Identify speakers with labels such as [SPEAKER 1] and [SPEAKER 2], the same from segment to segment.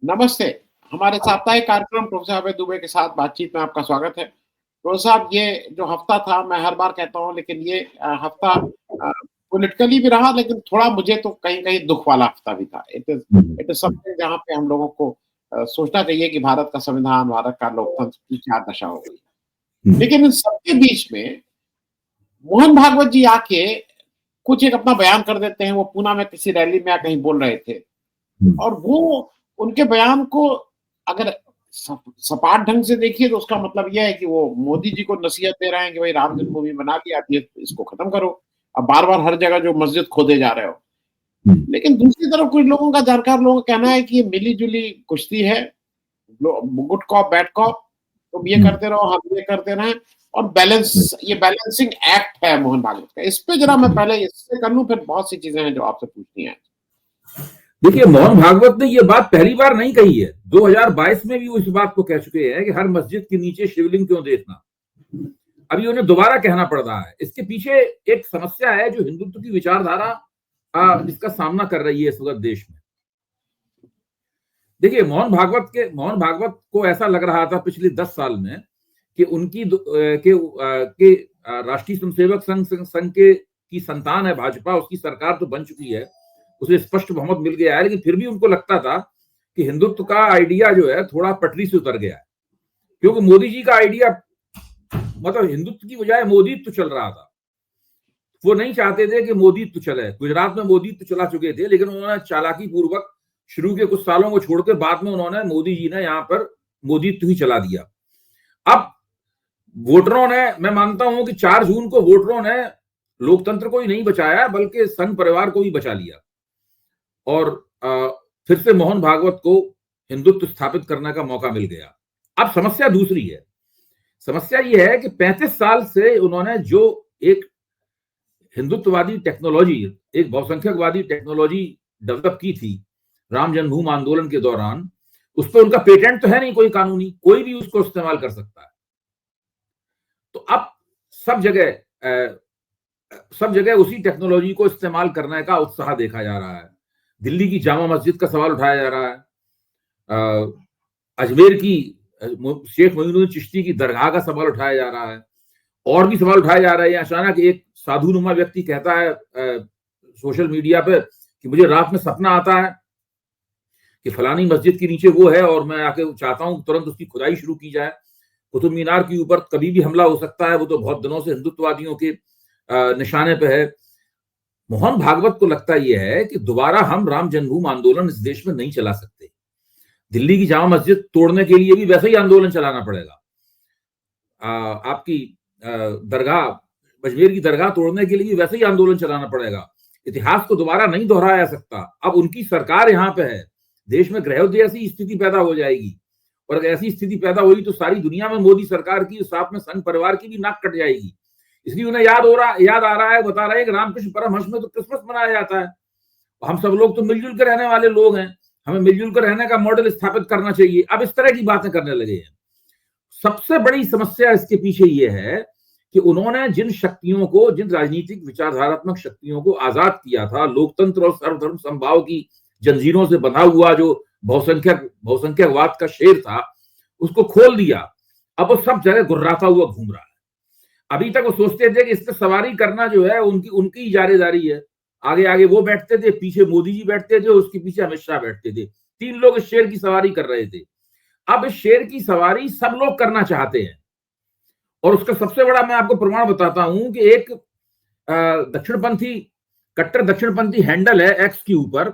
[SPEAKER 1] नमस्ते। हमारे साप्ताहिक कार्यक्रम प्रोफेसर अभय दुबे के साथ बातचीत में आपका स्वागत है। प्रोफेसर साहब, ये जो हफ्ता था, मैं हर बार कहता हूँ, लेकिन ये हफ्ता अ, पॉलिटिकली भी रहा, लेकिन थोड़ा मुझे तो कहीं-कहीं दुःख वाला हफ्ता भी था। इट इज़ समथिंग जहाँ पे हम लोगों को सोचना चाहिए कि भारत का संविधान, भारत का लोकतंत्र की क्या दशा हो गई। लेकिन इन सबके बीच में मोहन भागवत जी आके कुछ एक अपना बयान कर देते हैं। वो पूना में किसी रैली में या कहीं बोल रहे थे, और वो उनके बयान को अगर सपाट ढंग से देखिए तो उसका मतलब ये है कि वो मोदी जी को नसीहत दे रहे हैं कि भाई राम जन्मभूमि बना दिया, अब ये इसको खत्म करो। अब बार-बार हर जगह जो मस्जिद खोदे जा रहे हो। लेकिन दूसरी तरफ कुछ लोगों का, जानकार लोगों का कहना है कि ये मिली-जुली कुश्ती है। गुड कॉप बैड कॉप, तुम ये करते रहो, हम ये करते रहें, और ये बैलेंसिंग एक्ट है मोहन भागवत का। इस पे जरा मैं पहले इससे कर लूं, फिर बहुत सी चीजें हैं जो आपसे पूछनी है।
[SPEAKER 2] देखिए, मोहन भागवत ने ये बात पहली बार नहीं कही है। 2022 में भी वो इस बात को कह चुके हैं कि हर मस्जिद के नीचे शिवलिंग क्यों देखना। अभी उन्हें दोबारा कहना पड़ रहा है। इसके पीछे एक समस्या है जो हिंदुत्व की विचारधारा जिसका सामना कर रही है इस वक्त देश में। देखिए, मोहन भागवत को ऐसा लग रहा था पिछले 10 साल में कि के राष्ट्रीय स्वयंसेवक संघ के की संतान है भाजपा, उसकी सरकार तो बन चुकी है, उसे स्पष्ट बहुमत मिल गया है, लेकिन फिर भी उनको लगता था कि हिंदुत्व का आइडिया जो है थोड़ा पटरी से उतर गया है, क्योंकि मोदी जी का आइडिया, मतलब हिंदुत्व की बजाय मोदीत्व चल रहा था। वो नहीं चाहते थे कि मोदीत्व चले। गुजरात में मोदीत्व चला चुके थे, लेकिन उन्होंने चालाकी पूर्वक शुरू के कुछ सालों को छोड़कर बाद में उन्होंने, मोदी जी ने यहाँ पर मोदीत्व ही चला दिया। अब वोटरों ने, मैं मानता हूं कि 4 जून को वोटरों ने लोकतंत्र को ही नहीं बचाया बल्कि संघ परिवार को भी बचा लिया, और फिर से मोहन भागवत को हिंदुत्व स्थापित करने का मौका मिल गया। अब समस्या दूसरी है। समस्या यह है कि 35 साल से उन्होंने जो एक हिंदुत्ववादी टेक्नोलॉजी, एक बहुसंख्यकवादी टेक्नोलॉजी डेवलप की थी राम जन्मभूमि आंदोलन के दौरान, उस पर उनका पेटेंट तो है नहीं कोई कानूनी, कोई भी उसको इस्तेमाल कर सकता है। तो अब सब जगह उसी टेक्नोलॉजी को इस्तेमाल करने का उत्साह देखा जा रहा है। दिल्ली की जामा मस्जिद का सवाल उठाया जा रहा है, अजमेर की शेख मोइनुद्दीन चिश्ती की दरगाह का सवाल उठाया जा रहा है, और भी सवाल उठाए जा रहे हैं। अचानक एक साधुनुमा व्यक्ति कहता है सोशल मीडिया पे कि मुझे रात में सपना आता है कि फलानी मस्जिद के नीचे वो है और मैं आके चाहता हूं तुरंत उसकी खुदाई शुरू की जाए। कुतुब मीनार के ऊपर कभी भी हमला हो सकता है, वो तो बहुत दिनों से हिंदुत्ववादियों के निशाने पे है। मोहन भागवत को लगता यह है कि दोबारा हम राम जन्मभूमि आंदोलन इस देश में नहीं चला सकते। दिल्ली की जामा मस्जिद तोड़ने के लिए भी वैसे ही आंदोलन चलाना पड़ेगा। आपकी दरगाह, अजमेर की दरगाह तोड़ने के लिए वैसे ही आंदोलन चलाना पड़ेगा। इतिहास को दोबारा नहीं दोहराया जा सकता। अब उनकी सरकार यहाँ पे है, देश में गृहयुद्ध जैसी स्थिति पैदा हो जाएगी, और अगर ऐसी स्थिति पैदा हुई तो सारी दुनिया में मोदी सरकार की, साथ में संघ परिवार की भी नाक कट जाएगी। इसलिए उन्हें याद आ रहा है, बता रहे हैं कि रामकृष्ण परमहंस में तो क्रिसमस मनाया जाता है, हम सब लोग तो मिलजुल कर रहने वाले लोग हैं, हमें मिलजुल कर रहने का मॉडल स्थापित करना चाहिए। अब इस तरह की बातें करने लगे हैं। सबसे बड़ी समस्या इसके पीछे यह है कि उन्होंने जिन शक्तियों को, जिन राजनीतिक विचारधारात्मक शक्तियों को आजाद किया था, लोकतंत्र और सर्वधर्म समभाव की जंजीरों से बंधा हुआ जो बहुसंख्यकवाद का शेर था, उसको खोल दिया। अब वो सब जगह गुर्राता हुआ घूम रहा है। अभी तक वो सोचते थे कि इस पर सवारी करना जो है उनकी इजारेदारी है। आगे आगे वो बैठते थे, पीछे मोदी जी बैठते थे, उसके पीछे अमित शाह बैठते थे। 3 लोग इस शेर की सवारी कर रहे थे। अब इस शेर की सवारी सब लोग करना चाहते हैं, और उसका सबसे बड़ा मैं आपको प्रमाण बताता हूं कि एक कट्टर दक्षिणपंथी हैंडल है एक्स के ऊपर,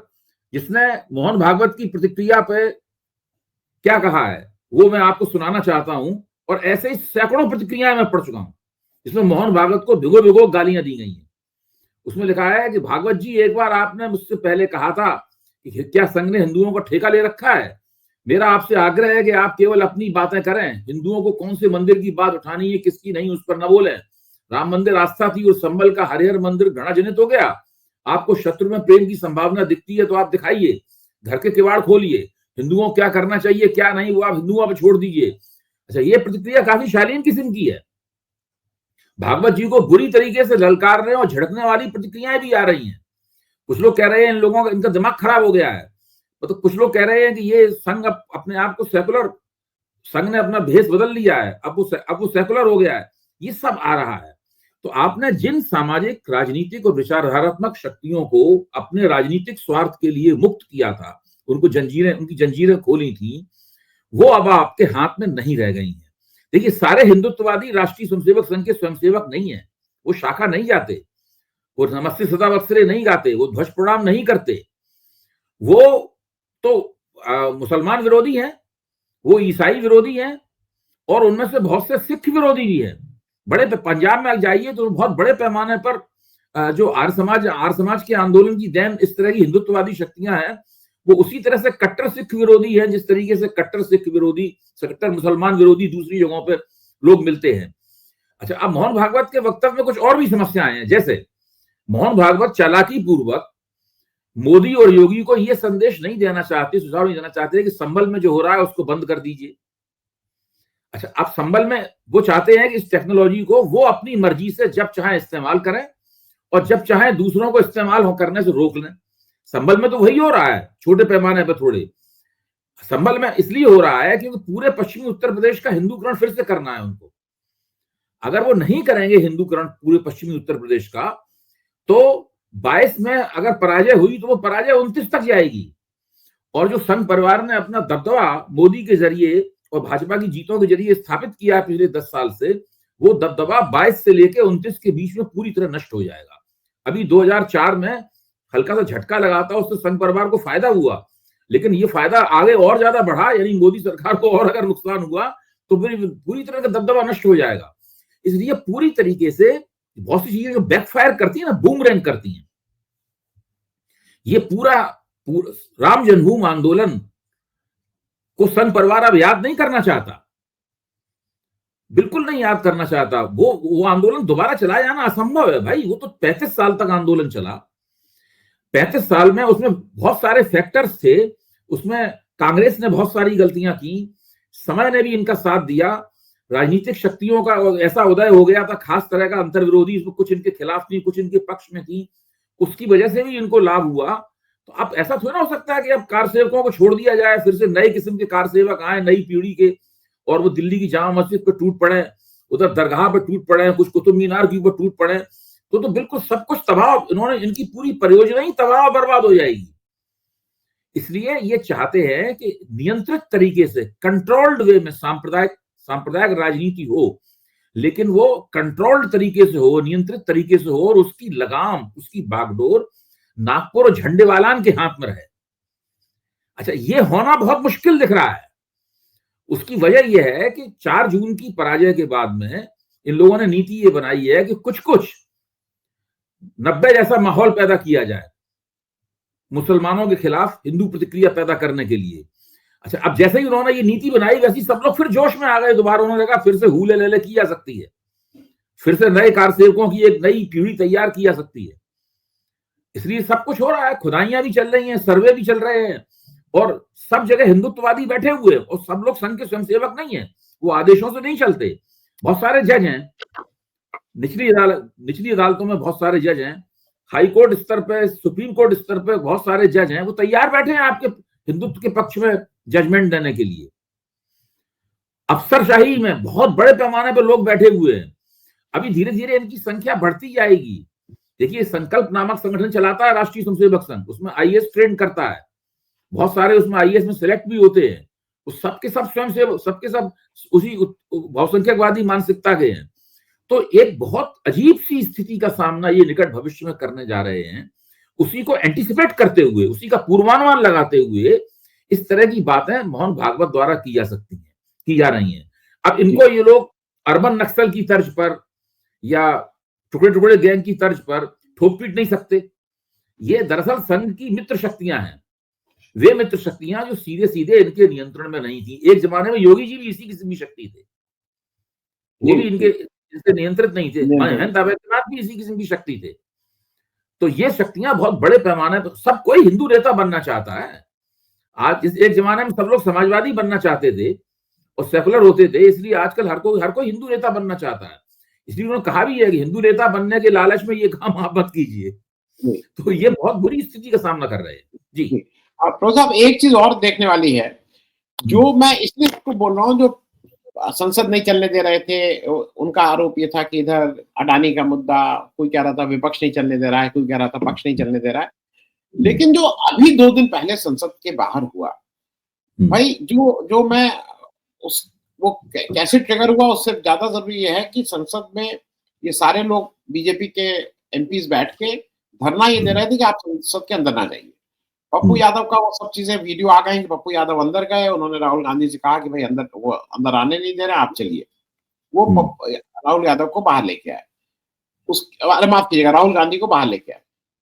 [SPEAKER 2] जिसने मोहन भागवत की प्रतिक्रिया पे क्या कहा है वो मैं आपको सुनाना चाहता हूं। और ऐसे ही सैकड़ों प्रतिक्रियाएं मैं पढ़ चुका हूं जिसमें मोहन भागवत को भिगो भिगो गालियां दी गई हैं। उसमें लिखा है कि भागवत जी, एक बार आपने मुझसे पहले कहा था कि क्या संघ ने हिंदुओं का ठेका ले रखा है। मेरा आपसे आग्रह है कि आप केवल अपनी बातें करें, हिंदुओं को कौन से मंदिर की बात उठानी है, किसकी नहीं, उस पर न बोलें। राम मंदिर आस्था थी और संभल का हरिहर मंदिर घृणाजनित हो गया। आपको शत्रु में प्रेम की संभावना दिखती है तो आप दिखाइए, घर के किवाड़ खोलिए। हिंदुओं को क्या करना चाहिए क्या नहीं वो आप हिंदुओं पर छोड़ दीजिए। अच्छा, ये प्रतिक्रिया काफी शालीन किस्म की है। भागवत जी को बुरी तरीके से ललकारने और झड़कने वाली प्रतिक्रियाएं भी आ रही हैं। कुछ लोग कह रहे हैं इन लोगों का, इनका दिमाग खराब हो गया है। मतलब कुछ लोग कह रहे हैं कि ये संघ अपने आप को सेकुलर, संघ ने अपना भेष बदल लिया है, अब वो सेकुलर हो गया है, ये सब आ रहा है। तो आपने जिन सामाजिक, राजनीतिक और विचारधारात्मक शक्तियों को अपने राजनीतिक स्वार्थ के लिए मुक्त किया था, उनकी जंजीरें खोली थी, वो अब आपके हाथ में नहीं रह गई हैं। देखिए, सारे हिंदुत्ववादी राष्ट्रीय स्वयंसेवक संघ के स्वयंसेवक नहीं है, वो शाखा नहीं जाते, वो नमस्ते सदा बख्तरे नहीं गाते, वो ध्वज प्रणाम नहीं करते, वो तो मुसलमान विरोधी हैं, वो ईसाई विरोधी हैं, और उनमें से बहुत से सिख विरोधी भी हैं। बड़े पंजाब में जाइए तो बहुत बड़े पैमाने पर जो आर्य समाज के आंदोलन की देन इस तरह की हिंदुत्ववादी शक्तियां हैं, वो उसी तरह से कट्टर सिख विरोधी है जिस तरीके से कट्टर सिख विरोधी, कट्टर मुसलमान विरोधी दूसरी जगहों पर लोग मिलते हैं। अच्छा, अब मोहन भागवत के वक्तव्य में कुछ और भी समस्याएं हैं। जैसे मोहन भागवत चालाकी पूर्वक मोदी और योगी को यह संदेश नहीं देना चाहते, सुझाव नहीं देना चाहते कि संभल में जो हो रहा है उसको बंद कर दीजिए। अच्छा, अब संभल में वो चाहते हैं कि इस टेक्नोलॉजी को वो अपनी मर्जी से जब चाहे इस्तेमाल करें और जब चाहे दूसरों को इस्तेमाल करने से रोक लें। संभल में तो वही हो रहा है, छोटे पैमाने पर थोड़े। संभल में इसलिए हो रहा है क्योंकि पूरे पश्चिमी उत्तर प्रदेश का हिंदूकरण फिर से करना है उनको। अगर वो नहीं करेंगे हिंदूकरण पूरे पश्चिमी उत्तर प्रदेश का, तो 22 में अगर पराजय हुई तो वो पराजय 29 तक जाएगी। और जो संघ परिवार ने अपना दबदबा मोदी के जरिए और भाजपा की जीतों के जरिए स्थापित किया है पिछले 10 साल से, वो दबदबा 22 से लेकर 29 के बीच में पूरी तरह नष्ट हो जाएगा। अभी 2004 में हल्का सा झटका लगा था, उससे संघ परिवार को फायदा हुआ, लेकिन ये फायदा आगे और ज्यादा बढ़ा, यानी मोदी सरकार को और अगर नुकसान हुआ तो फिर पूरी तरह का दबदबा नष्ट हो जाएगा। इसलिए पूरी तरीके से बहुत सी चीजें जो बैकफायर करती है ना, बूमरैंग करती हैं। ये पूरा राम जन्मभूमि आंदोलन को संघ परिवार अब याद नहीं करना चाहता, बिल्कुल नहीं याद करना चाहता। वो आंदोलन दोबारा चलाया जाना असंभव है भाई। वो तो 35 साल तक आंदोलन चला। 35 साल में उसमें बहुत सारे फैक्टर्स थे, उसमें कांग्रेस ने बहुत सारी गलतियां की, समय ने भी इनका साथ दिया, राजनीतिक शक्तियों का ऐसा उदय हो गया था, खास तरह का अंतर विरोधी, इसमें कुछ इनके खिलाफ थी, कुछ इनके पक्ष में थी, उसकी वजह से भी इनको लाभ हुआ। तो अब ऐसा थोड़ा हो सकता है कि अब कार सेवकों को छोड़ दिया जाए, फिर से नए किस्म के कार सेवक आए, नई पीढ़ी के, और वो दिल्ली की जामा मस्जिद पर टूट पड़े, उधर दरगाह पर टूट पड़े, कुछ कुतुब मीनार के ऊपर टूट पड़े, तो बिल्कुल सब कुछ तबाह, इनकी पूरी परियोजना ही तबाह बर्बाद हो जाएगी। इसलिए ये चाहते हैं कि नियंत्रित तरीके से, कंट्रोल्ड वे में सांप्रदायिक राजनीति हो, लेकिन वो कंट्रोल्ड तरीके से हो, नियंत्रित तरीके से हो, और उसकी लगाम, उसकी बागडोर नागपुर और झंडेवालान के हाथ में रहे। अच्छा, ये होना बहुत मुश्किल दिख रहा है। उसकी वजह यह है कि 4 जून की पराजय के बाद में इन लोगों ने नीति ये बनाई है कि कुछ 90 जैसा माहौल पैदा किया जाए मुसलमानों के खिलाफ हिंदू प्रतिक्रिया पैदा करने के लिए। अच्छा, अब जैसे ही उन्होंने ये नीति बनाई, वैसे सब लोग फिर जोश में आ गए दोबारा। उन्होंने कहा फिर से हुले लेले की जा सकती है, फिर से नए कार सेवकों की एक नई पीढ़ी तैयार की जा सकती है। इसलिए सब कुछ हो रहा है, खुदाइयां भी चल रही हैं, सर्वे भी चल रहे हैं, और सब जगह हिंदुत्ववादी बैठे हुए हैं, और सब लोग संघ के स्वयंसेवक नहीं है, वो आदेशों से नहीं चलते। बहुत सारे जज हैं, निचली अदालतों में बहुत सारे जज हैं, हाई कोर्ट स्तर पे, सुप्रीम कोर्ट स्तर पे बहुत सारे जज हैं, वो तैयार बैठे हैं आपके हिंदुत्व के पक्ष में जजमेंट देने के लिए। अफसरशाही में बहुत बड़े पैमाने पर लोग बैठे हुए हैं। अभी धीरे धीरे इनकी संख्या बढ़ती जाएगी। देखिए, संकल्प नामक संगठन चलाता है राष्ट्रीय स्वयंसेवक संघ, उसमें आईएएस ट्रेन करता है, बहुत सारे उसमें आईएएस में सिलेक्ट भी होते हैं, वो सबके सब स्वयंसेवक, सबके सब उसी बहुसंख्यकवादी मानसिकता के हैं। तो एक बहुत अजीब सी स्थिति का सामना ये निकट भविष्य में करने जा रहे हैं। उसी को एंटिसिपेट करते हुए, उसी का पूर्वानुमान लगाते हुए इस तरह की बातें मोहन भागवत द्वारा की जा सकती हैं, की जा रही हैं। अब इनको ये लोग अर्बन नक्सल की तर्ज पर या टुकड़े टुकड़े गैंग की तर्ज पर ठोक पीट नहीं सकते। ये दरअसल संघ की मित्र शक्तियां हैं, वे मित्र शक्तियां जो सीधे सीधे इनके नियंत्रण में नहीं थी। एक जमाने में योगी जी भी इसी किस्म की शक्ति थे, वो भी इनसे नियंत्रित नहीं थे। महंत अवैधनाथ भी इसी किस्म की शक्ति थे। तो ये शक्तियां बहुत बड़े पैमाने पर, सब कोई हिंदू नेता बनना चाहता है आज। एक जमाने में सब लोग समाजवादी बनना चाहते थे और सेकुलर होते थे, इसलिए आजकल हर कोई हिंदू नेता बनना चाहता है। इसलिए उन्होंने कहा भी है कि हिंदू नेता बनने के लालच में ये काम आप मत कीजिए। तो ये बहुत बुरी स्थिति का सामना कर रहे हैं जी।
[SPEAKER 1] प्रो साहब एक चीज और देखने वाली है, जो मैं इसलिए इसको बोल रहा हूँ, जो संसद नहीं चलने दे रहे थे, उनका आरोप ये था कि इधर अडानी का मुद्दा, कोई कह रहा था विपक्ष नहीं चलने दे रहा है, कोई कह रहा था पक्ष नहीं चलने दे रहा है। लेकिन जो अभी 2 दिन पहले संसद के बाहर हुआ, भाई जो जो मैं उस वो कैसे ट्रिगर हुआ, उससे ज़्यादा ज़रूरी ये है कि संसद में ये सारे लोग बीजेपी के एमपीज़ बैठ के धरना ये दे रहे थे कि आप संसद के अंदर ना जाइए। पप्पू यादव का वो सब चीज़ें वीडियो आ गई कि पप्पू यादव अंदर गए, उन्होंने राहुल गांधी से कहा कि भाई वो अंदर आने नहीं दे रहे, आप चलिए। वो राहुल यादव को बाहर लेके आए। अरे माफ कीजिएगा, राहुल गांधी को बाहर लेके आए।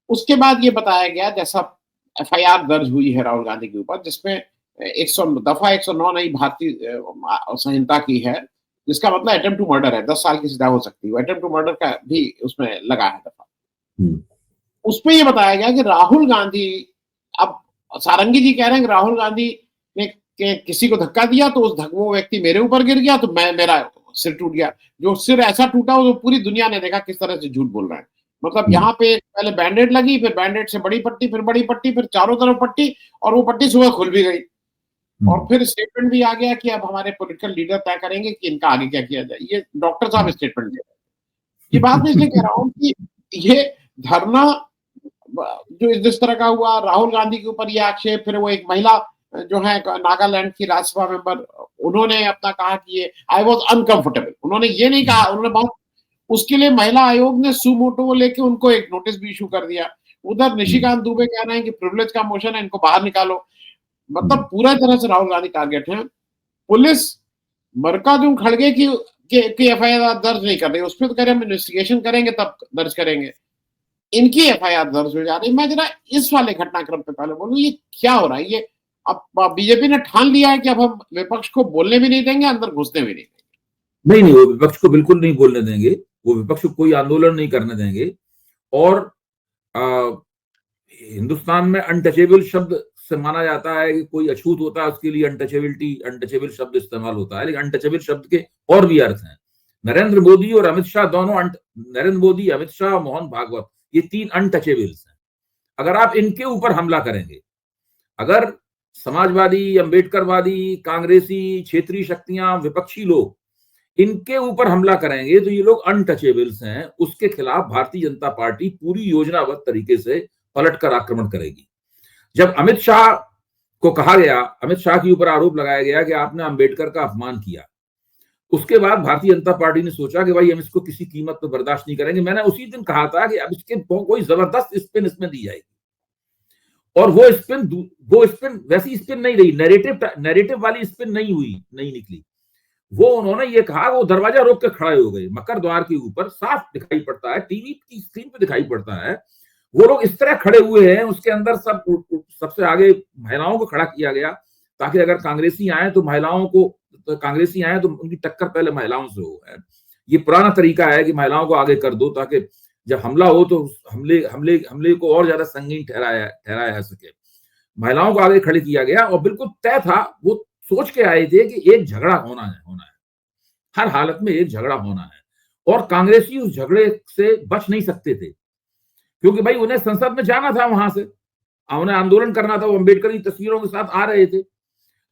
[SPEAKER 1] उसके बाद ये बताया गया, जैसा एफआईआर दर्ज हुई है राहुल गांधी के ऊपर, जिसमें 100 दफा 109 नई भारतीय संहिता की है, जिसका मतलब अटेम्प्ट टू मर्डर है, 10 साल की सजा हो सकती है। अटेम्प्ट टू मर्डर का भी उसमें लगा है दफा। उसमें ये बताया गया कि राहुल गांधी, अब सारंगी जी कह रहे हैं कि राहुल गांधी ने किसी को धक्का दिया तो वो व्यक्ति मेरे ऊपर गिर गया तो मेरा सिर टूट गया। जो सिर ऐसा टूटा वो पूरी दुनिया ने देखा किस तरह से झूठ बोल रहे हैं। मतलब यहाँ पे पहले बैंडेड लगी, फिर बैंडेड से बड़ी पट्टी, फिर बड़ी पट्टी, फिर चारों तरफ पट्टी, और वो पट्टी सुबह खुल भी गई। और फिर स्टेटमेंट भी आ गया कि अब हमारे पॉलिटिकल लीडर तय करेंगे कि इनका आगे क्या किया जाए। ये डॉक्टर साहब स्टेटमेंट दे रहे हैं। ये बात मैं इसलिए कह रहा हूँ कि ये धरना जो जिस तरह का हुआ, राहुल गांधी के ऊपर ये आक्षेप, फिर वो एक महिला जो है नागालैंड की राज्यसभा मेंबर, उन्होंने अपना कहा कि ये आई वॉज अनकंफर्टेबल। उन्होंने ये नहीं कहा, उन्होंने बहुत, उसके लिए महिला आयोग ने सुमोटो लेके उनको एक नोटिस भी इशू कर दिया। उधर निशिकांत दुबे कह रहे हैं कि प्रिविलेज का मोशन है, इनको बाहर निकालो। मतलब पूरा तरह से राहुल गांधी टारगेट है। पुलिस मल्लिकार्जुन खड़गे की एफआईआर दर्ज नहीं कर रही, उस पर तो कह रहे हम इन्वेस्टिगेशन करेंगे तब दर्ज करेंगे। इनकी एफआईआर दर्ज हो जा रही। मैं जरा इस वाले घटनाक्रम पे पहले बोलूं, ये क्या हो रहा है? ये अब बीजेपी ने ठान लिया है कि अब हम विपक्ष को बोलने भी नहीं देंगे, अंदर घुसने भी नहीं देंगे।
[SPEAKER 2] नहीं, वो विपक्ष को बिल्कुल नहीं बोलने देंगे, वो विपक्ष को कोई आंदोलन नहीं करने देंगे। और हिंदुस्तान में अनटचेबल शब्द से माना जाता है कि कोई अछूत होता है उसके लिए अनटचेबल शब्द इस्तेमाल होता है, लेकिन अनटचेबल शब्द के और भी अर्थ हैं। नरेंद्र मोदी और अमित शाह दोनों, नरेंद्र मोदी, अमित शाह, मोहन भागवत, ये 3 अनटचेबल्स हैं। अगर आप इनके ऊपर हमला करेंगे, अगर समाजवादी, अंबेडकरवादी, कांग्रेसी, क्षेत्रीय शक्तियां, विपक्षी लोग इनके ऊपर हमला करेंगे तो ये लोग अनटचेबल्स हैं, उसके खिलाफ भारतीय जनता पार्टी पूरी योजनाबद्ध तरीके से पलटकर आक्रमण करेगी। जब अमित शाह को कहा गया, अमित शाह के ऊपर आरोप लगाया गया कि आपने अंबेडकर का अपमान किया, उसके बाद भारतीय जनता पार्टी ने सोचा कि भाई हम इसको किसी कीमत पर बर्दाश्त नहीं करेंगे। मैंने उसी दिन कहा था कि अब इसके कोई जबरदस्त स्पिन इसमें दी जाएगी, और वो स्पिन वैसी स्पिन नहीं रही, नैरेटिव वाली स्पिन नहीं निकली। वो उन्होंने ये कहा, वो दरवाजा रोक के खड़े हो गए मकर द्वार के ऊपर, साफ दिखाई पड़ता है, टीवी की स्क्रीन पे दिखाई पड़ता है। वो लोग इस तरह खड़े हुए हैं, उसके अंदर सबसे आगे महिलाओं को खड़ा किया गया ताकि अगर कांग्रेसी आए तो उनकी टक्कर पहले महिलाओं से हो। ये पुराना तरीका है कि महिलाओं को आगे कर दो ताकि जब हमला हो तो हमले को और ज्यादा संगीन ठहराया जा सके। महिलाओं को आगे खड़े किया गया और बिल्कुल तय था, वो सोच के आए थे कि एक झगड़ा होना है, हर हालत में एक झगड़ा होना है, और कांग्रेसी उस झगड़े से बच नहीं सकते थे, क्योंकि भाई उन्हें संसद में जाना था, वहां से उन्हें आंदोलन करना था। वो अम्बेडकर की तस्वीरों के साथ आ रहे थे।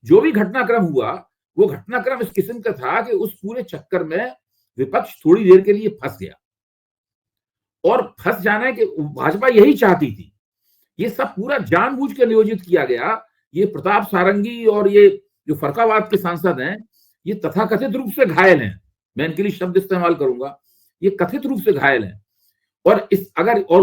[SPEAKER 2] जो भी घटनाक्रम हुआ, वो घटनाक्रम इस किस्म का था कि उस पूरे चक्कर में विपक्ष थोड़ी देर के लिए फंस गया, और फंस जाने के भाजपा यही चाहती थी। ये सब पूरा जानबूझ के नियोजित किया गया। ये प्रताप सारंगी और ये जो फरकाबाद के सांसद हैं, ये तथाकथित रूप से घायल हैं। मैं इनके लिए शब्द इस्तेमाल करूंगा, ये कथित रूप से घायल हैं। और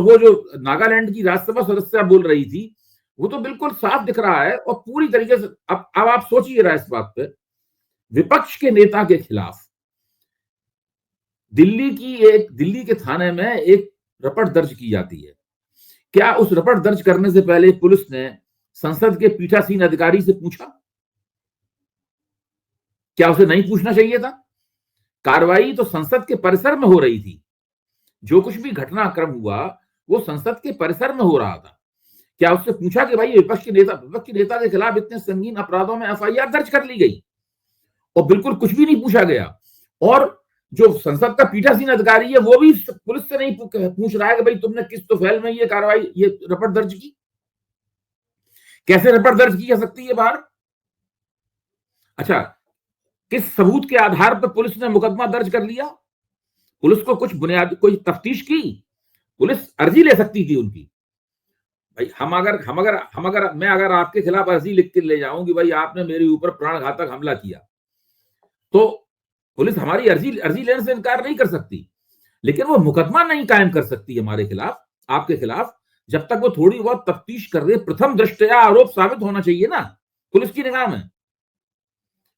[SPEAKER 2] वो जो नागालैंड की राज्यसभा सदस्य बोल रही थी, वो तो बिल्कुल साफ दिख रहा है। और पूरी तरीके से अब आप सोचिएगा इस बात पे, विपक्ष के नेता के खिलाफ दिल्ली के थाने में एक रपट दर्ज की जाती है। क्या उस रपट दर्ज करने से पहले पुलिस ने संसद के पीठासीन अधिकारी से पूछा? क्या उसे नहीं पूछना चाहिए था? कार्रवाई तो संसद के परिसर में हो रही थी। जो कुछ भी घटनाक्रम हुआ वो संसद के परिसर में हो रहा था। क्या उससे पूछा कि भाई विपक्ष के नेता के खिलाफ इतने संगीन अपराधों में एफआईआर दर्ज कर ली गई, और बिल्कुल कुछ भी नहीं पूछा गया। और जो संसद का पीठासीन अधिकारी है वो भी पुलिस से नहीं पूछ रहा है कि भाई तुमने किस तोफैल में ये कार्रवाई, ये रपट दर्ज की। कैसे रिपोर्ट दर्ज की जा सकती है बाहर? अच्छा, किस सबूत के आधार पर पुलिस ने मुकदमा दर्ज कर लिया? पुलिस को कुछ बुनियादी कोई तफ्तीश की? पुलिस अर्जी ले सकती थी उनकी। भाई मैं अगर आपके खिलाफ अर्जी लिख के ले जाऊं कि भाई आपने मेरे ऊपर प्राणघातक हमला किया, तो पुलिस हमारी अर्जी अर्जी लेने से इनकार नहीं कर सकती, लेकिन वो मुकदमा नहीं कायम कर सकती हमारे खिलाफ, आपके खिलाफ, जब तक वो थोड़ी बहुत तफ्तीश कर रही है। प्रथम दृष्टया आरोप साबित होना चाहिए ना पुलिस की निगाह में,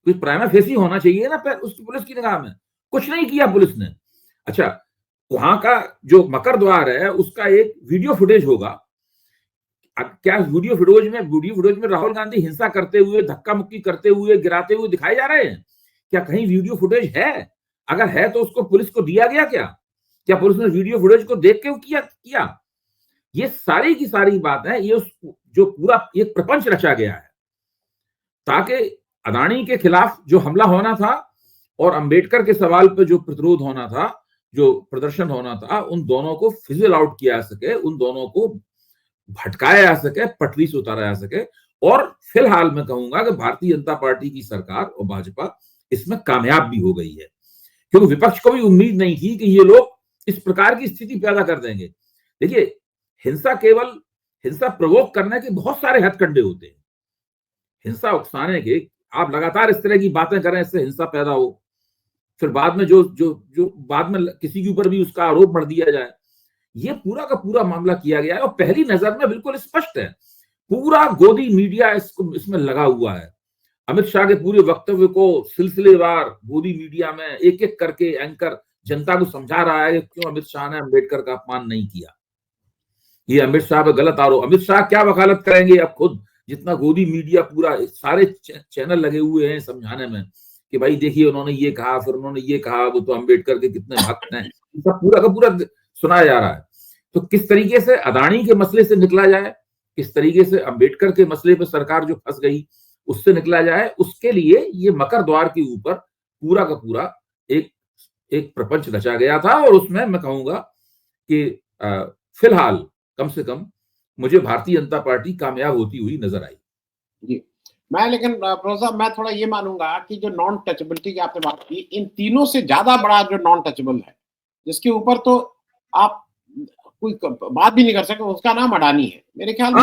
[SPEAKER 2] कुछ प्राइमा फेसी होना चाहिए ना उस पुलिस की निगाह में। कुछ नहीं किया पुलिस ने। अच्छा, वहां का जो मकर द्वार है उसका एक वीडियो फुटेज होगा। क्या वीडियो फुटेज में राहुल गांधी हिंसा करते हुए, धक्का मुक्की करते हुए, गिराते हुए दिखाए जा रहे हैं? क्या कहीं वीडियो फुटेज है? अगर है तो उसको पुलिस को दिया गया क्या पुलिस ने वीडियो फुटेज को देख के किया? ये सारी की सारी बात है, ये जो पूरा एक प्रपंच रचा गया है ताकि अदानी के खिलाफ जो हमला होना था और अंबेडकर के सवाल पर जो प्रतिरोध होना था, जो प्रदर्शन होना था, उन दोनों को फिजल आउट किया जा सके, उन दोनों को भटकाया जा सके, पटरी से उतारा जा सके। और फिलहाल मैं कहूंगा कि भारतीय जनता पार्टी की सरकार और भाजपा इसमें कामयाब भी हो गई है, क्योंकि विपक्ष को भी उम्मीद नहीं थी कि ये लोग इस प्रकार की स्थिति पैदा कर देंगे। देखिए, हिंसा प्रवोक करने के बहुत सारे हथकंडे होते हैं। हिंसा उकसाने के, आप लगातार इस तरह की बातें करें, इससे हिंसा पैदा हो, फिर बाद में जो बाद में किसी के ऊपर भी उसका आरोप मढ़ दिया जाए। ये पूरा का पूरा मामला किया गया है और पहली नजर में बिल्कुल स्पष्ट है। पूरा गोदी मीडिया इसमें लगा हुआ है। अमित शाह के पूरे वक्तव्य को सिलसिलेवार गोदी मीडिया में एक एक करके एंकर जनता को समझा रहा है कि क्यों अमित शाह ने अम्बेडकर का अपमान नहीं किया। ये अमित शाह पे गलत आरोप। अमित शाह क्या वकालत करेंगे अब खुद, जितना गोदी मीडिया पूरा सारे चैनल लगे हुए हैं समझाने में कि भाई देखिए उन्होंने ये कहा, फिर उन्होंने ये कहा, वो तो अम्बेडकर के कितने भक्त हैं, सब पूरा का पूरा सुनाया जा रहा है। तो किस तरीके से अदानी के मसले से निकला जाए, किस तरीके से अम्बेडकर के मसले पर सरकार जो फंस गई उससे निकला जाए, उसके लिए ये मकर द्वार के ऊपर पूरा का पूरा एक प्रपंच रचा गया था। और उसमें मैं कहूंगा कि फिलहाल कम से कम मुझे भारतीय जनता पार्टी कामयाब होती हुई नजर आई।
[SPEAKER 1] जी, मैं लेकिन प्रोफेसर मैं थोड़ा ये मानूंगा कि जो नॉन टचेबिलिटी की आपने बात की, इन तीनों से ज्यादा बड़ा जो नॉन टचेबल है, जिसके ऊपर तो आप कोई बात भी नहीं कर सकते, उसका नाम अडानी है। मेरे ख्याल में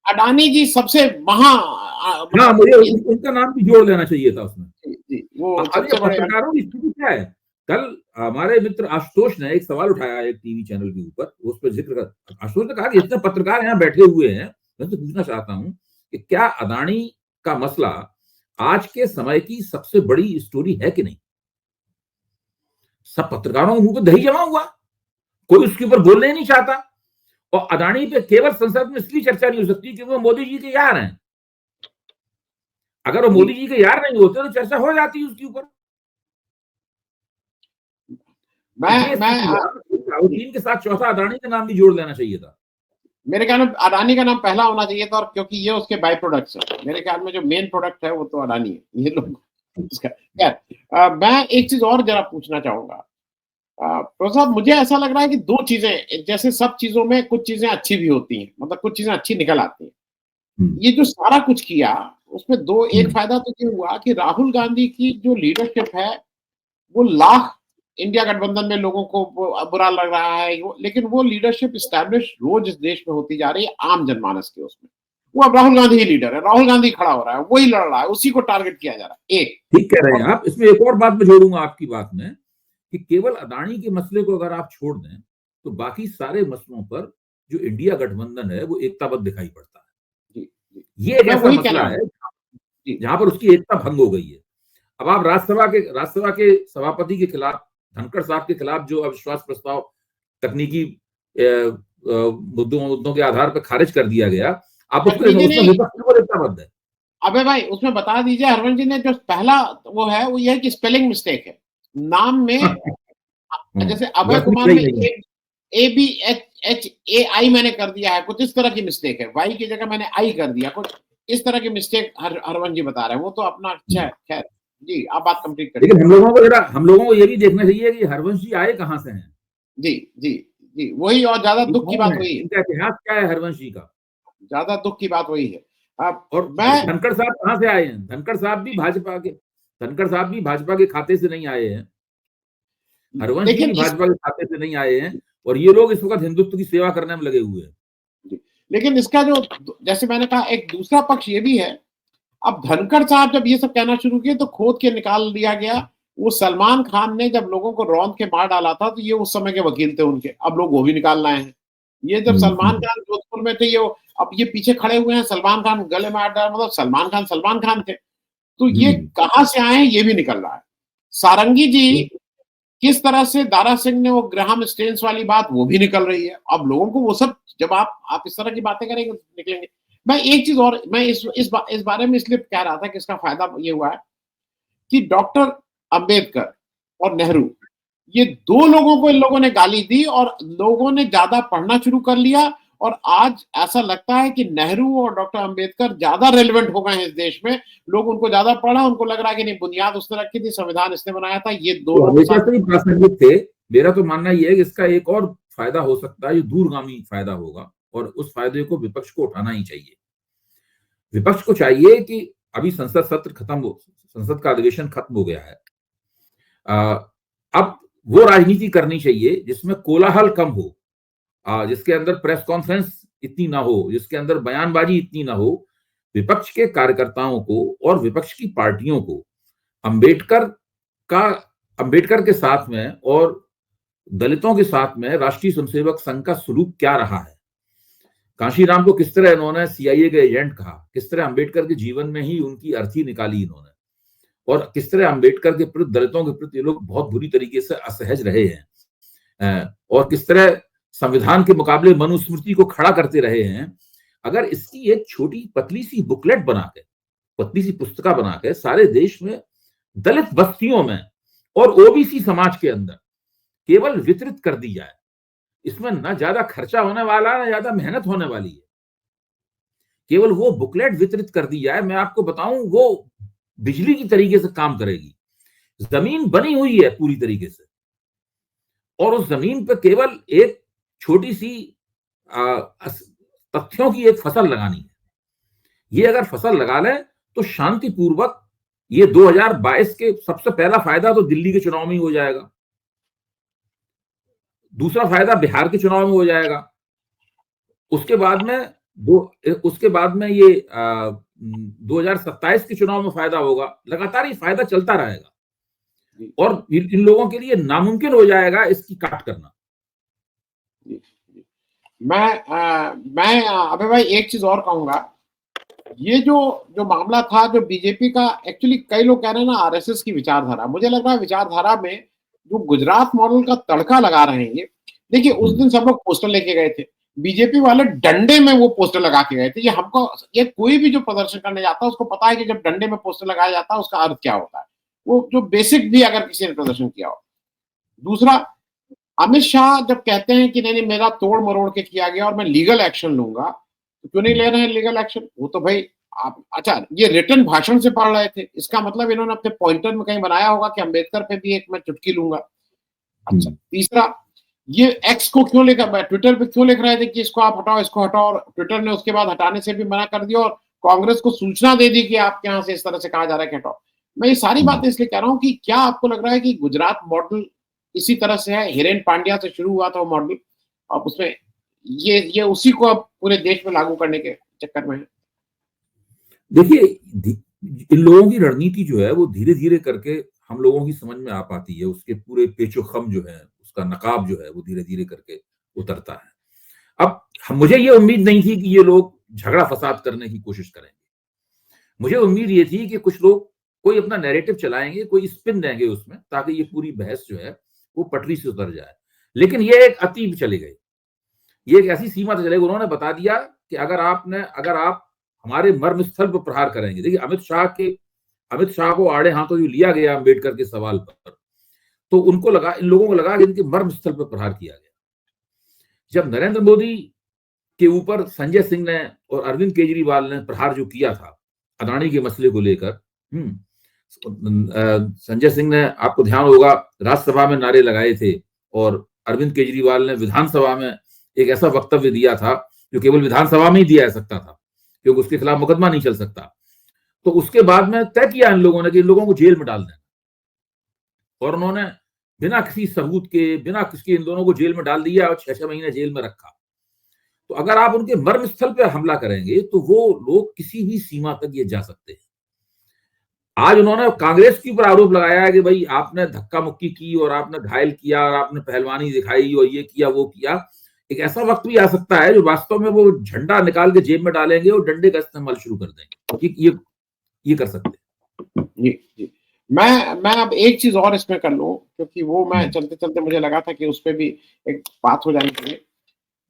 [SPEAKER 1] अडानी जी सबसे
[SPEAKER 2] मुझे उनका नाम भी जोड़ लेना चाहिए था उसमें।
[SPEAKER 1] जी, वो सबसे बड़े।
[SPEAKER 2] पत्रकारों की स्थिति क्या है? कल हमारे मित्र आशुतोष ने एक सवाल उठाया एक टीवी चैनल के ऊपर, उस पर जिक्र कर आशुतोष ने कहा कि इतने पत्रकार यहाँ बैठे हुए हैं, मैं तो पूछना चाहता हूँ कि क्या अदानी का मसला आज के समय की सबसे बड़ी स्टोरी है कि नहीं? सब पत्रकारों के मुंह पे दही जमा हुआ, कोई उसके ऊपर बोलने ही नहीं चाहता। और अदानी पे केवल संसद में इसलिए चर्चा नहीं हो सकती कि वो मोदी जी के यार हैं। अगर वो मोदी जी के यार नहीं होते तो चर्चा हो जाती उसके ऊपर। के साथ चौथा अदानी का नाम भी जोड़ लेना चाहिए था।
[SPEAKER 1] मेरे ख्याल में अडानी का नाम पहला होना चाहिए था, और क्योंकि ये उसके बाय प्रोडक्ट्स है। मेरे ख्याल में जो मेन प्रोडक्ट है वो तो अडानी है। ये लोग मैं एक चीज और जरा पूछना चाहूंगा प्रोफेसर, मुझे ऐसा लग रहा है कि दो चीजें, जैसे सब चीजों में कुछ चीजें अच्छी भी होती हैं, मतलब कुछ चीजें अच्छी निकल आती हैं। ये जो सारा कुछ किया उसमें एक फायदा तो ये हुआ कि राहुल गांधी की जो लीडरशिप है वो लाख इंडिया गठबंधन में लोगों को बुरा लग रहा है, लेकिन वो लीडरशिप इस्टेब्लिश रोज इस देश में होती जा रही है आम जनमानस के उसमें। वो अब राहुल गांधी ही लीडर है, राहुल गांधी खड़ा हो रहा है, वही लड़ रहा है, उसी को टारगेट किया जा रहा है। एक
[SPEAKER 2] ठीक कह रहे हैं आप। इसमें एक और बात मैं जोड़ूंगा आपकी बात में कि केवल अदानी के मसले को अगर आप छोड़ दें तो बाकी सारे मसलों पर जो इंडिया गठबंधन है वो एकताबद्ध दिखाई पड़ता है। ये एक ऐसा मसला है जहां पर उसकी एकता भंग हो गई है। अब आप राज्यसभा के सभापति के खिलाफ, धनखड़ साहब के खिलाफ जो अविश्वास प्रस्ताव तकनीकी मुद्दों के आधार पर खारिज कर दिया गया, आप उसको एकताबद्ध है।
[SPEAKER 1] अबे भाई उसमें बता दीजिए, हरवंश जी ने जो पहला वो है वो यह है कि स्पेलिंग मिस्टेक है नाम में। जैसे अभय कुमार में ABHHAI मैंने कर दिया है, कुछ इस तरह की मिस्टेक है। वाई की जगह मैंने आई कर दिया, कुछ इस तरह की मिस्टेक हरवंश जी बता रहे हैं। वो तो अपना अच्छा है। खैर जी, आप बात कंप्लीट करिए।
[SPEAKER 2] लेकिन हम लोगों को ये भी देखना चाहिए कि हरवंश जी आए कहां से हैं।
[SPEAKER 1] जी जी जी, वही। और ज्यादा दुख की बात वही है।
[SPEAKER 2] इनका इतिहास क्या है हरवंश जी का?
[SPEAKER 1] ज्यादा दुख की बात वही है। अब
[SPEAKER 2] और
[SPEAKER 1] मैं
[SPEAKER 2] धनखड़ साहब कहाँ से आए हैं? धनखड़ साहब भी भाजपा के खाते से नहीं आए हैं। हरवंश जी
[SPEAKER 1] लेकिन
[SPEAKER 2] भी
[SPEAKER 1] इस
[SPEAKER 2] भाजपा के खाते से नहीं आए हैं, और ये लोग इस वक्त हिंदुत्व की सेवा करने में लगे हुए हैं।
[SPEAKER 1] लेकिन इसका जो, जैसे मैंने कहा, एक दूसरा पक्ष ये भी है। अब धनखड़ साहब जब ये सब कहना शुरू किए तो खोद के निकाल दिया गया। वो सलमान खान ने जब लोगों को रौंद के मार डाला था, तो ये उस समय के वकील थे उनके, अब लोग वो भी निकाल लाए हैं। ये जब सलमान खान जोधपुर में थे, ये अब ये पीछे खड़े हुए हैं, सलमान खान गले में हाथ डाल, मतलब सलमान खान थे। तो ये कहां से आए हैं ये भी निकल रहा है। सारंगी जी किस तरह से, दारा सिंह ने वो ग्राहम स्टेन्स वाली बात, वो भी निकल रही है। अब लोगों को वो सब, जब आप इस तरह की बातें करेंगे तो निकलेंगे। मैं एक चीज और, मैं इस बारे में इसलिए कह रहा था कि इसका फायदा ये हुआ है कि डॉक्टर अंबेडकर और नेहरू, ये दो लोगों को इन लोगों ने गाली दी और लोगों ने ज्यादा पढ़ना शुरू कर लिया। और आज ऐसा लगता है कि नेहरू और डॉक्टर अंबेडकर ज्यादा रेलिवेंट हो गए हैं इस देश में। लोग उनको ज्यादा पढ़ा, उनको लग रहा है कि नहीं, बुनियाद उसने रखी थी, संविधान इसने बनाया था, ये
[SPEAKER 2] तो
[SPEAKER 1] दोनों के
[SPEAKER 2] हमेशा
[SPEAKER 1] साथ।
[SPEAKER 2] से ही प्रासंगिक थे। मेरा तो मानना यह है कि इसका एक और फायदा हो सकता है, जो दूरगामी फायदा होगा, और उस फायदे को विपक्ष को उठाना ही चाहिए। विपक्ष को चाहिए कि अभी संसद का अधिवेशन खत्म हो गया है। अब वो राजनीति करनी चाहिए जिसमें कोलाहल कम हो, जिसके अंदर प्रेस कॉन्फ्रेंस इतनी ना हो, जिसके अंदर बयानबाजी इतनी ना हो। विपक्ष के कार्यकर्ताओं को और विपक्ष की पार्टियों को अंबेडकर का अंबेडकर के साथ में और दलितों के साथ में राष्ट्रीय स्वयंसेवक संघ का सलूक क्या रहा है, कांशीराम को किस तरह इन्होंने सीआईए के एजेंट कहा, किस तरह अंबेडकर के जीवन में ही उनकी अर्थी निकाली इन्होंने, और किस तरह अंबेडकर के प्रति, दलितों के प्रति लोग बहुत बुरी तरीके से असहज रहे हैं, और किस तरह संविधान के मुकाबले मनुस्मृति को खड़ा करते रहे हैं। अगर इसकी एक छोटी पतली सी बुकलेट बना के, पतली सी पुस्तिका बना के सारे देश में दलित बस्तियों में और ओबीसी समाज के अंदर केवल वितरित कर दी जाए, इसमें ना ज्यादा खर्चा होने वाला, ना ज्यादा मेहनत होने वाली है, केवल वो बुकलेट वितरित कर दी जाए, मैं आपको बताऊं वो बिजली की तरीके से काम करेगी। जमीन बनी हुई है पूरी तरीके से, और उस जमीन पर केवल एक छोटी सी तथ्यों की एक फसल लगानी है। ये अगर फसल लगा लें तो शांतिपूर्वक, ये 2022 के सबसे पहला फायदा तो दिल्ली के चुनाव में ही हो जाएगा, दूसरा फायदा बिहार के चुनाव में हो जाएगा, उसके बाद में ये 2027 के चुनाव में फायदा होगा। लगातार ये फायदा चलता रहेगा और इन लोगों के लिए नामुमकिन हो जाएगा इसकी काट करना।
[SPEAKER 1] मैं अबे भाई एक चीज और कहूंगा। ये जो मामला था, जो बीजेपी का, एक्चुअली कई लोग कह रहे हैं ना आरएसएस की विचारधारा, मुझे लग रहा है विचारधारा में जो गुजरात मॉडल का तड़का लगा रहे हैं ये। देखिए, उस दिन सब लोग पोस्टर लेके गए थे, बीजेपी वाले डंडे में वो पोस्टर लगा के गए थे। ये कोई भी जो प्रदर्शन करने जाता है उसको पता है कि जब डंडे में पोस्टर लगाया जाता है उसका अर्थ क्या होता है, वो जो बेसिक भी अगर किसी ने प्रदर्शन किया हो। दूसरा, अमित शाह जब कहते हैं कि नहीं मेरा तोड़ मरोड़ के किया गया और मैं लीगल एक्शन लूंगा, तो क्यों नहीं ले रहे हैं लीगल एक्शन? वो तो भाई आप, अच्छा, ये रिटर्न भाषण से पढ़ रहे थे, इसका मतलब इन्होंने अपने पॉइंटर में कहीं बनाया होगा कि अंबेडकर पे भी एक मैं चुटकी लूंगा। अच्छा, तीसरा, ये एक्स को क्यों लेकर, ट्विटर पे क्यों लिख रहे थे कि इसको आप हटाओ, इसको हटाओ, और ट्विटर ने उसके बाद हटाने से भी मना कर दिया और कांग्रेस को सूचना दे दी कि आपके यहाँ से इस तरह से कहा जा रहा है कि हटाओ। मैं ये सारी बातें इसलिए कह रहा हूँ कि क्या आपको लग रहा है कि गुजरात मॉडल इसी तरह से है, हिरेन पांड्या से शुरू हुआ था वो मॉडल, अब उसमें ये उसी को अब पूरे देश में लागू करने के चक्कर में है?
[SPEAKER 2] देखिए, इन लोगों की रणनीति जो है वो धीरे धीरे करके हम लोगों की समझ में आ पाती है, उसके पूरे पेचोखम जो है, उसका नकाब जो है वो धीरे धीरे करके उतरता है। अब मुझे ये उम्मीद नहीं थी कि ये लोग झगड़ा फसाद करने की कोशिश करेंगे। मुझे उम्मीद ये थी कि कुछ लोग कोई अपना नैरेटिव चलाएंगे, कोई स्पिन देंगे उसमें, ताकि ये पूरी बहस जो है वो पटरी से उतर जाए। लेकिन ये एक अति चले गए, ये एक ऐसी सीमा तक चले गए। उन्होंने बता दिया कि अगर आप हमारे मर्म स्थल पर प्रहार करेंगे। देखिए, अमित शाह को आड़े हाथों जो लिया गया अम्बेडकर के सवाल पर, तो इन लोगों को लगा कि इनके मर्म स्थल पर प्रहार किया गया। जब नरेंद्र मोदी के ऊपर संजय सिंह ने और अरविंद केजरीवाल ने प्रहार जो किया था अदानी के मसले को लेकर, संजय सिंह ने, आपको ध्यान होगा, राज्यसभा में नारे लगाए थे और अरविंद केजरीवाल ने विधानसभा में एक ऐसा वक्तव्य दिया था जो केवल विधानसभा में ही दिया जा सकता था, क्योंकि उसके खिलाफ मुकदमा नहीं चल सकता। तो उसके बाद में तय किया इन लोगों ने कि इन लोगों को जेल में डाल दें, और उन्होंने बिना किसी सबूत के, बिना किसके इन दोनों को जेल में डाल दिया और 6-6 महीने जेल में रखा। तो अगर आप उनके मर्म स्थल पर हमला करेंगे तो वो लोग किसी भी सीमा तक ये जा सकते हैं। आज उन्होंने कांग्रेस के ऊपर आरोप लगाया है कि भाई आपने धक्का मुक्की की और आपने घायल किया और आपने पहलवानी दिखाई और ये किया वो किया। एक ऐसा वक्त भी आ सकता है जो वास्तव में वो झंडा निकाल के जेब में डालेंगे और डंडे का इस्तेमाल शुरू कर देंगे। ये कर सकते हैं।
[SPEAKER 1] जी। मैं अब एक चीज और इसमें कर लूं, क्योंकि वो मैं चलते चलते मुझे लगा था कि उस पर भी एक बात हो जानी चाहिए।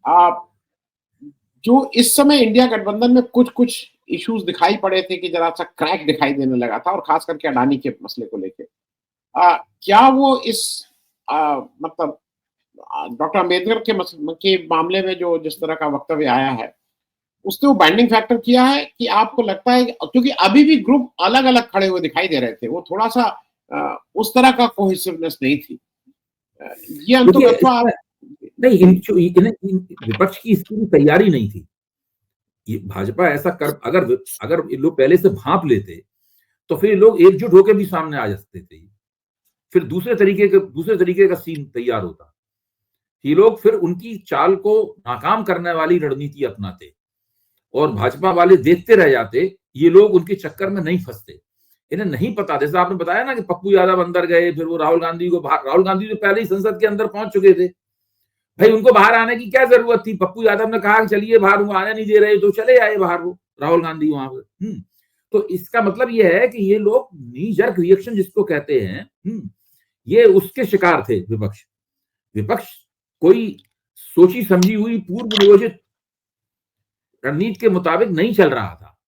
[SPEAKER 1] आप जो इस समय इंडिया गठबंधन में कुछ इश्यूज दिखाई पड़े थे कि जरा सा क्रैक दिखाई देने लगा था, और खास करके अडानी के मसले को लेके, क्या वो इस मतलब डॉक्टर अम्बेडकर के मामले में जो जिस तरह का वक्तव्य आया है, उसने वो बाइंडिंग फैक्टर किया है कि आपको लगता है क्योंकि अभी भी ग्रुप अलग अलग खड़े हुए दिखाई दे रहे थे, वो थोड़ा सा उस तरह का कोहेसिवनेस नहीं थी। ये अंततः
[SPEAKER 2] नहीं, विपक्ष की इसकी भी तैयारी नहीं थी। ये भाजपा ऐसा कर, अगर लोग पहले से भांप लेते तो फिर लोग एकजुट होकर भी सामने आ जाते थे, फिर दूसरे तरीके का सीन तैयार होता। ये लोग फिर उनकी चाल को नाकाम करने वाली रणनीति अपनाते और भाजपा वाले देखते रह जाते। ये लोग उनके चक्कर में नहीं फंसते। इन्हें नहीं पता, जैसे आपने बताया ना कि पप्पू यादव अंदर गए, फिर वो राहुल गांधी तो पहले ही संसद के अंदर पहुंच चुके थे। भाई उनको बाहर आने की क्या जरूरत थी? पप्पू यादव ने कहा कि चलिए बाहर, वो आने नहीं दे रहे तो चले आए बाहर वो राहुल गांधी वहां पर। तो इसका मतलब ये है कि ये लोग नी जर्क रिएक्शन जिसको कहते हैं, ये उसके शिकार थे विपक्ष कोई सोची समझी हुई पूर्व नियोजित रणनीति के मुताबिक नहीं चल रहा था,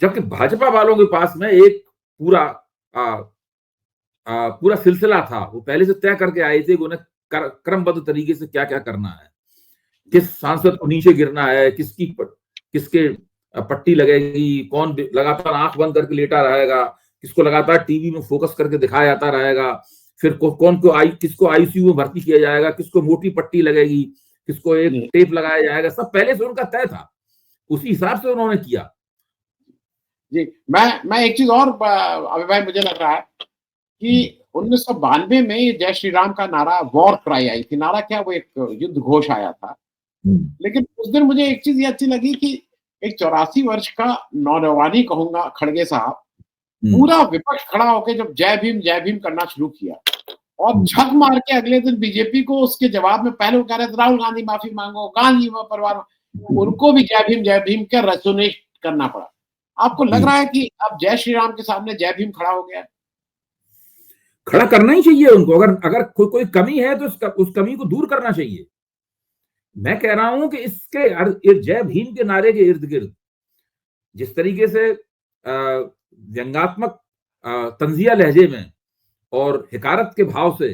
[SPEAKER 2] जबकि भाजपा वालों के पास में एक पूरा सिलसिला था। वो पहले से तय करके आए थे कि उन्हें क्रमबद्ध तरीके से क्या क्या करना है, किस सांसद को नीचे गिरना है, किसके पट्टी लगेगी, कौन लगातार आंख बंद करके लेटा रहेगा, किसको लगातार टीवी में फोकस करके दिखाया जाता रहेगा, फिर किसको आईसीयू में भर्ती किया जाएगा, किसको मोटी पट्टी लगेगी, किसको एक टेप लगाया जाएगा, सब पहले से उनका तय था। उसी हिसाब से उन्होंने किया।
[SPEAKER 1] जी, मैं एक चीज और अभी भाई मुझे लग रहा है कि 1992 में ये जय श्री राम का नारा, वॉर क्राई आई थी। नारा क्या, वो एक युद्ध घोष आया था। लेकिन उस दिन मुझे एक चीज ये अच्छी लगी कि एक 84 वर्ष का नौजवानी कहूंगा खड़गे साहब, पूरा विपक्ष खड़ा होकर जब जय भीम करना शुरू किया, और झक मार के अगले दिन बीजेपी को उसके जवाब में, पहले वो कह रहे थे राहुल गांधी माफी मांगो, गांधी परिवार, उनको भी जय भीम के रेसोनेट करना पड़ा। आपको लग रहा है कि अब जय श्री राम के सामने जय भीम खड़ा हो गया?
[SPEAKER 2] खड़ा करना ही चाहिए उनको। अगर कोई कमी है तो उस कमी को दूर करना चाहिए। मैं कह रहा हूं कि इसके जय भीम के नारे के इर्द गिर्द जिस तरीके से व्यंग्यात्मक तंजिया लहजे में और हिकारत के भाव से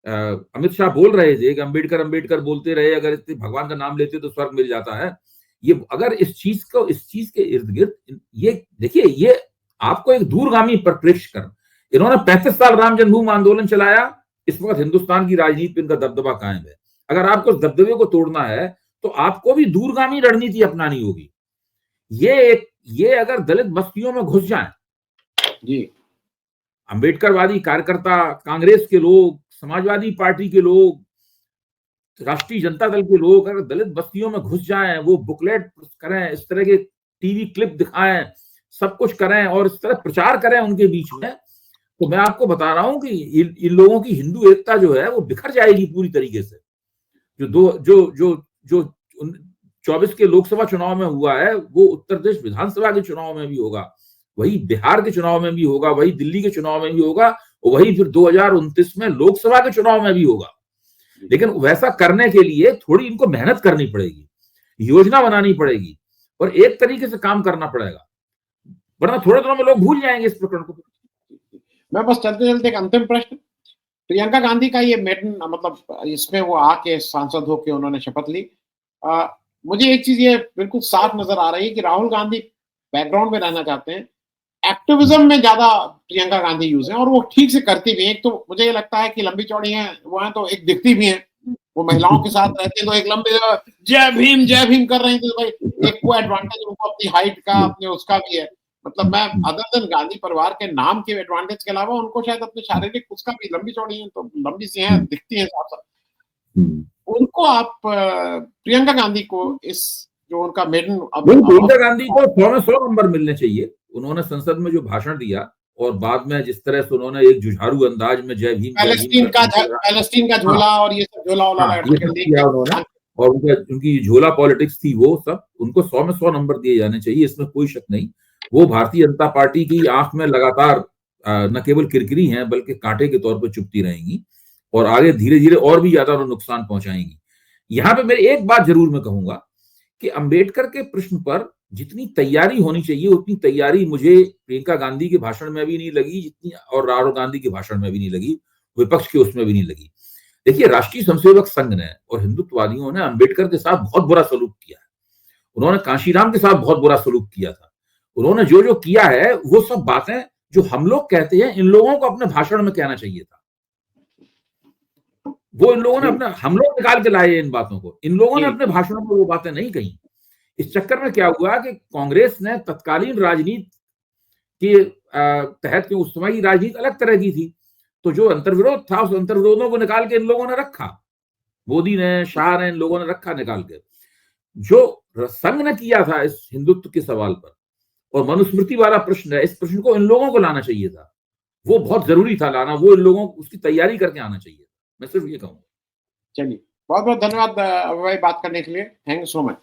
[SPEAKER 2] अमित शाह बोल रहे थे कि अंबेडकर बोलते रहे, अगर इतने भगवान का नाम लेते तो स्वर्ग मिल जाता है। ये अगर इस चीज के इर्द गिर्द ये देखिए, ये आपको एक दूरगामी परिप्रेक्ष्य कर, इन्होंने 35 साल राम जन्मभूमि आंदोलन चलाया। इस वक्त हिंदुस्तान की राजनीति पे इनका दबदबा कायम है। अगर आपको उस दबदबे को तोड़ना है तो आपको भी दूरगामी रणनीति अपनानी होगी। ये अगर दलित बस्तियों में घुस जाए जी, अंबेडकरवादी कार्यकर्ता, कांग्रेस के लोग, समाजवादी पार्टी के लोग, राष्ट्रीय जनता दल के लोग अगर दलित बस्तियों में घुस जाएं, वो बुकलेट करें, इस तरह के टीवी क्लिप दिखाएं, सब कुछ करें और इस तरह प्रचार करें उनके बीच में, तो मैं आपको बता रहा हूं कि इन लोगों की हिंदू एकता जो है वो बिखर जाएगी पूरी तरीके से। जो 24 के लोकसभा चुनाव में हुआ है वो उत्तर प्रदेश विधानसभा के चुनाव में भी होगा, वही बिहार के चुनाव में भी होगा, वही दिल्ली के चुनाव में भी होगा, और वही फिर 2029 में लोकसभा के चुनाव में भी होगा। लेकिन वैसा करने के लिए थोड़ी इनको मेहनत करनी पड़ेगी, योजना बनानी पड़ेगी और एक तरीके से काम करना पड़ेगा, वरना थोड़े दिनों में लोग भूल जाएंगे इस प्रकरण को।
[SPEAKER 1] मैं बस चलते चलते एक अंतिम प्रश्न, प्रियंका गांधी का ये मेडन, मतलब इसमें वो आके सांसद होके उन्होंने शपथ ली। मुझे एक चीज ये बिल्कुल साफ नजर आ रही है कि राहुल गांधी बैकग्राउंड में रहना चाहते हैं, एक्टिविज्म में ज्यादा प्रियंका गांधी यूज है, और वो ठीक से करती भी है। एक तो मुझे ये लगता है कि लंबी चौड़ी है वो है, तो एक दिखती भी है, वो महिलाओं के साथ रहते तो एक लंबे जय भीम कर रहे थे, तो भाई एक को एडवांटेज उनको अपनी हाइट का, अपने उसका भी है। मतलब मैं अदर देन गांधी परिवार के नाम के एडवांटेज के अलावा उनको शायद अपने शारीरिक उसका भी लंबी चौड़ी है, तो लंबी सी हैं, दिखती हैं साफ-साफ। उनको आप प्रियंका गांधी को इस जो उनका मेडन
[SPEAKER 2] प्रियंका गांधी को 100 में 100 नंबर मिलने चाहिए। उन्होंने संसद में जो भाषण दिया और बाद में जिस तरह से उन्होंने एक जुझारू अंदाज में जय भीम
[SPEAKER 1] पैलेस्टीन का झोला और ये सब झोला
[SPEAKER 2] उन्होंने, और उनकी झोला पॉलिटिक्स थी, वो सब उनको 100 में 100 नंबर दिए जाने चाहिए, इसमें कोई शक नहीं। वो भारतीय जनता पार्टी की आंख में लगातार न केवल किरकिरी हैं बल्कि कांटे के तौर पर चुभती रहेंगी और आगे धीरे धीरे और भी ज्यादा नुकसान पहुंचाएंगी। यहाँ पे मेरी एक बात जरूर मैं कहूंगा कि अंबेडकर के प्रश्न पर जितनी तैयारी होनी चाहिए उतनी तैयारी मुझे प्रियंका गांधी के भाषण में भी नहीं लगी, जितनी और राहुल गांधी के भाषण में भी नहीं लगी, विपक्ष के उसमें भी नहीं लगी। देखिए, राष्ट्रीय स्वयंसेवक संघ ने और हिंदुत्ववादियों ने अंबेडकर के साथ बहुत बुरा सलूक किया है। उन्होंने कांशीराम के साथ बहुत बुरा सलूक किया था। उन्होंने जो जो किया है वो सब बातें जो हम लोग कहते हैं, इन लोगों को अपने भाषण में कहना चाहिए था। वो इन लोगों ने अपने, हम लोग निकाल के लाए इन बातों को, इन लोगों ने अपने भाषणों में वो बातें नहीं कही। इस चक्कर में क्या हुआ कि कांग्रेस ने तत्कालीन राजनीति के तहत, उस समय की राजनीति अलग तरह की थी, तो जो अंतर्विरोध था उस अंतर्विरोधों को निकाल के इन लोगों ने रखा, मोदी ने, शाह ने, इन लोगों ने रखा निकाल के। जो संघ ने किया था इस हिंदुत्व के सवाल पर और मनुस्मृति वाला प्रश्न है, इस प्रश्न को इन लोगों को लाना चाहिए था, वो बहुत जरूरी था लाना, वो इन लोगों को उसकी तैयारी करके आना चाहिए। मैं सिर्फ ये कहूंगा।
[SPEAKER 1] चलिए, बहुत बहुत धन्यवाद भाई बात करने के लिए। Thank you so much.